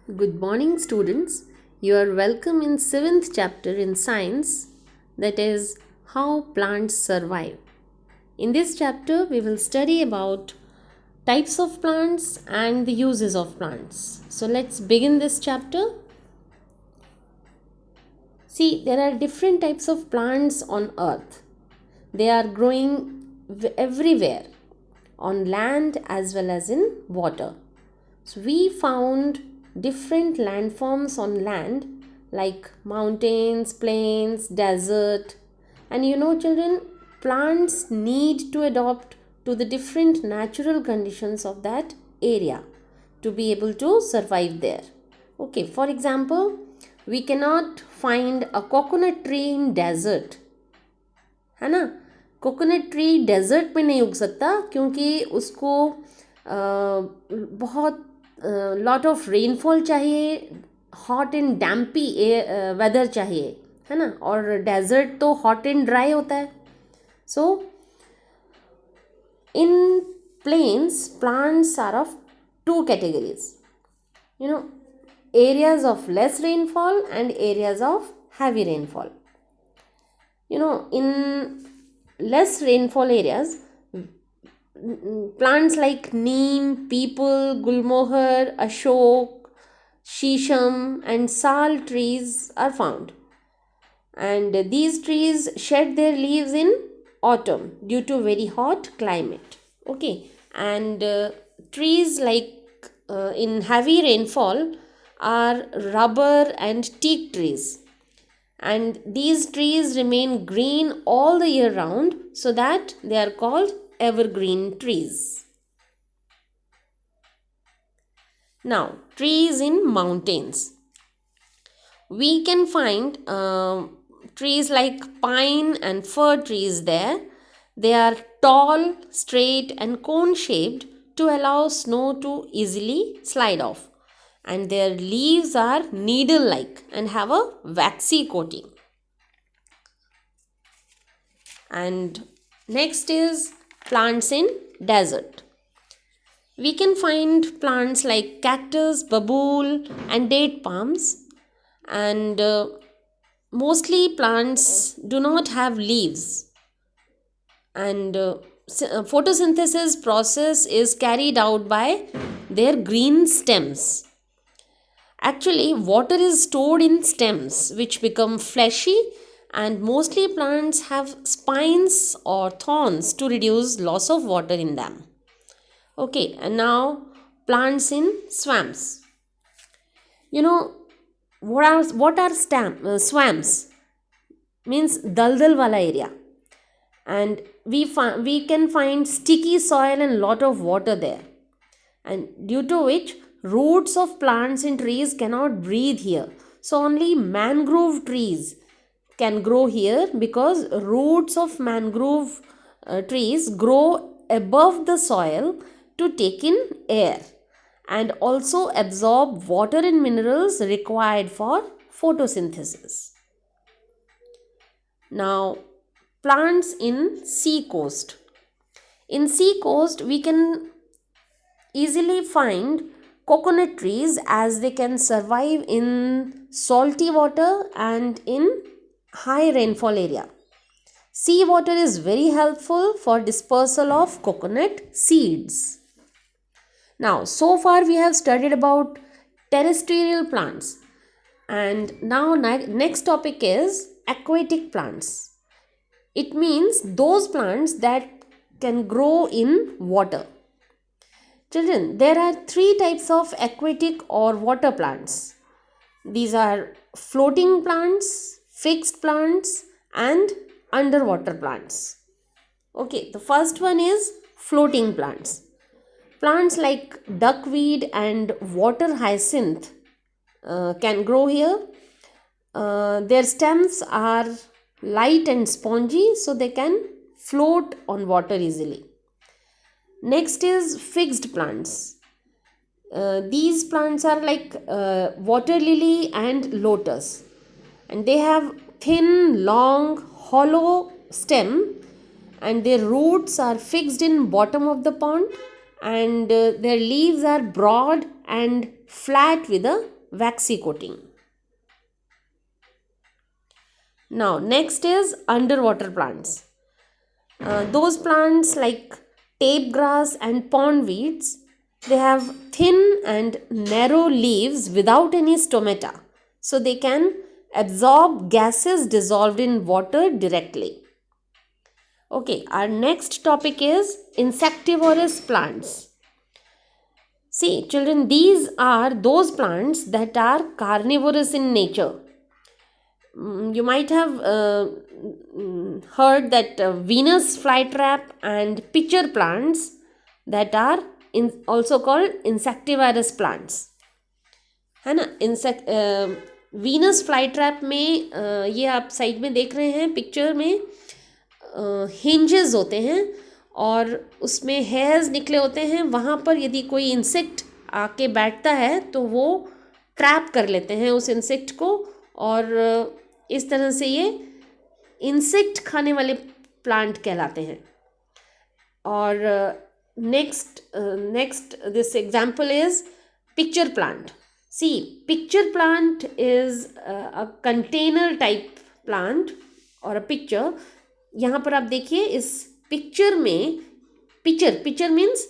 Good morning, students. You are welcome in 7th chapter in science, that is, how plants survive. In this chapter, we will study about types of plants and the uses of plants. So, let's begin this chapter. See, there are different types of plants on earth. They are growing everywhere, on land as well as in water. So we found different landforms on land like mountains, plains, desert. And children, plants need to adapt to the different natural conditions of that area to be able to survive there. Okay, for example, we cannot find a coconut tree in desert, है ना. Coconut tree desert में नहीं उग सकता क्योंकि उसको बहुत lot of rainfall चाहिए, हॉट एंड डैम्पी वेदर चाहिए, है ना. और डेजर्ट तो हॉट एंड ड्राई होता है. So in plains plants are of two categories, areas of less rainfall and areas of heavy rainfall. In less rainfall areas, plants like neem, peepal, gulmohar, ashok, shisham and sal trees are found, and these trees shed their leaves in autumn due to very hot climate. Okay, and trees like in heavy rainfall are rubber and teak trees, and these trees remain green all the year round, so that they are called evergreen trees. Now, trees in mountains. We can find trees like pine and fir trees there. They are tall, straight and cone shaped to allow snow to easily slide off, and their leaves are needle like and have a waxy coating. And next is plants in desert. We can find plants like cactus, babool and date palms, and mostly plants do not have leaves, and photosynthesis process is carried out by their green stems. Actually, water is stored in stems which become fleshy, and mostly plants have spines or thorns to reduce loss of water in them. Okay, and now plants in swamps. What are swamps? Means daldal wala area, and we can find sticky soil and lot of water there, and due to which roots of plants and trees cannot breathe here. So only mangrove trees can grow here, because roots of mangrove trees grow above the soil to take in air and also absorb water and minerals required for photosynthesis. Now, plants in sea coast. In sea coast, we can easily find coconut trees, as they can survive in salty water and in high rainfall area. Sea water is very helpful for dispersal of coconut seeds. Now, so far we have studied about terrestrial plants, and now next topic is aquatic plants. It means those plants that can grow in water. Children, there are three types of aquatic or water plants. These are floating plants, fixed plants and underwater plants. Okay, the first one is floating plants. Plants like duckweed and water hyacinth can grow here. Their stems are light and spongy, so they can float on water easily. Next is fixed plants. These plants are like water lily and lotus, and they have thin, long, hollow stem, and their roots are fixed in bottom of the pond, and their leaves are broad and flat with a waxy coating. Now, next is underwater plants. Those plants like tape grass and pond weeds, they have thin and narrow leaves without any stomata, so they can absorb gases dissolved in water directly. Okay, our next topic is insectivorous plants. See, children, these are those plants that are carnivorous in nature. You might have heard that Venus flytrap and pitcher plants that are also called insectivorous plants, है ना. Venus fly trap में ये आप side में देख रहे हैं picture में, हिंजेस होते हैं और उसमें हेयर्स निकले होते हैं. वहाँ पर यदि कोई इंसेक्ट आके बैठता है तो वो ट्रैप कर लेते हैं उस इंसेक्ट को, और इस तरह से ये इंसेक्ट खाने वाले प्लांट कहलाते हैं. और next this example is picture plant. See, picture plant is a container type plant और अ पिक्चर. यहाँ पर आप देखिए इस पिक्चर में, picture means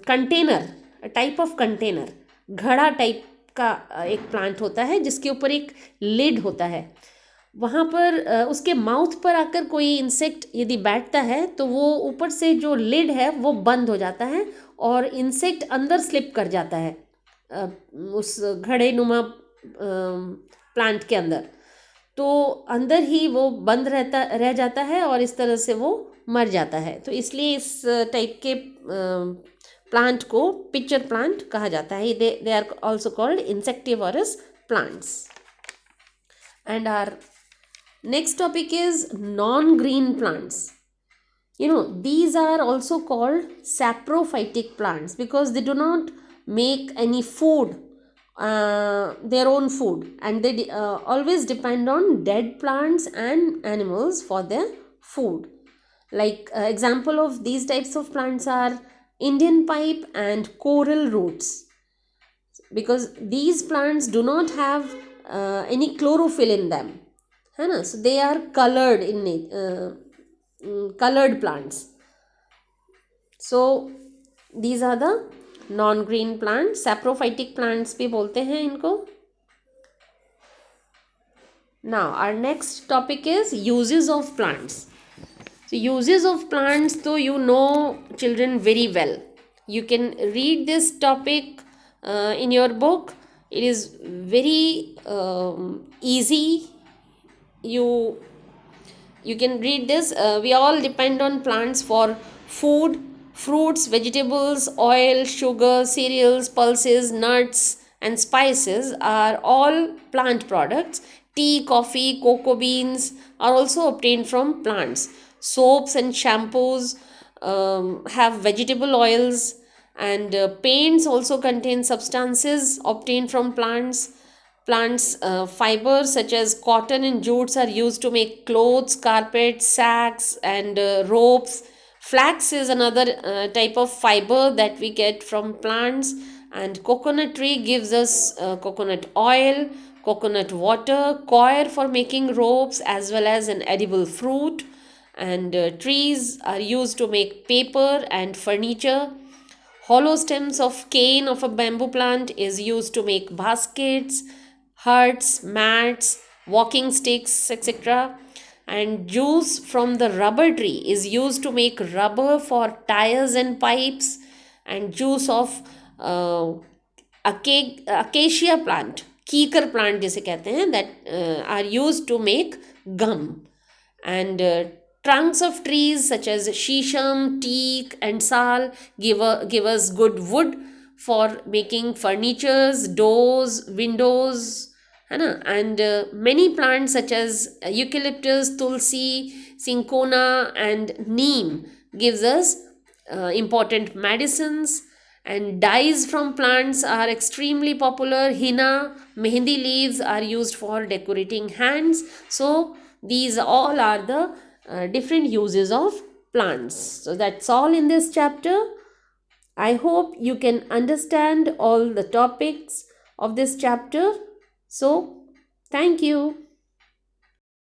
container, type of container, घड़ा टाइप का एक प्लांट होता है जिसके ऊपर एक लिड होता है. वहाँ पर उसके माउथ पर आकर कोई इंसेक्ट यदि बैठता है तो वो ऊपर से जो लिड है वो बंद हो जाता है और इंसेक्ट अंदर स्लिप कर जाता है उस घड़े नुमा प्लांट के अंदर. तो अंदर ही वो बंद रह जाता है और इस तरह से वो मर जाता है. तो इसलिए इस टाइप के प्लांट को पिक्चर प्लांट कहा जाता है. They are also called insectivorous plants. And are next topic is non-green plants. These are also called saprophytic plants because they do not make any food, their own food, and they always depend on dead plants and animals for their food. Like example of these types of plants are Indian pipe and coral roots, because these plants do not have any chlorophyll in them, है ना. So they are colored colored plants. So these are the non-green plants. Saprophytic plants भी बोलते हैं इनको. Now our next topic is uses of plants. So uses of plants, तो you know children very well. You can read this topic in your book. It is very easy. You can read this. We all depend on plants for food. Fruits, vegetables, oil, sugar, cereals, pulses, nuts and spices are all plant products. Tea, coffee, cocoa beans are also obtained from plants. Soaps and shampoos have vegetable oils, and paints also contain substances obtained from plants. Plants fibers such as cotton and jutes are used to make clothes, carpets, sacks and ropes. Flax is another type of fiber that we get from plants, and coconut tree gives us coconut oil, coconut water, coir for making ropes as well as an edible fruit, and trees are used to make paper and furniture. Hollow stems of cane of a bamboo plant is used to make baskets, huts, mats, walking sticks, etc. And juice from the rubber tree is used to make rubber for tires and pipes. And juice of acacia plant, कीकर plant जिसे कहते हैं, that are used to make gum. And trunks of trees such as shisham, teak and sal give us good wood for making furnitures, doors, windows, है ना. And many plants such as eucalyptus, tulsi, cinchona and neem gives us important medicines. And dyes from plants are extremely popular. Henna, mehendi leaves are used for decorating hands. So these all are the different uses of plants. So that's all in this chapter. I hope you can understand all the topics of this chapter. So, thank you.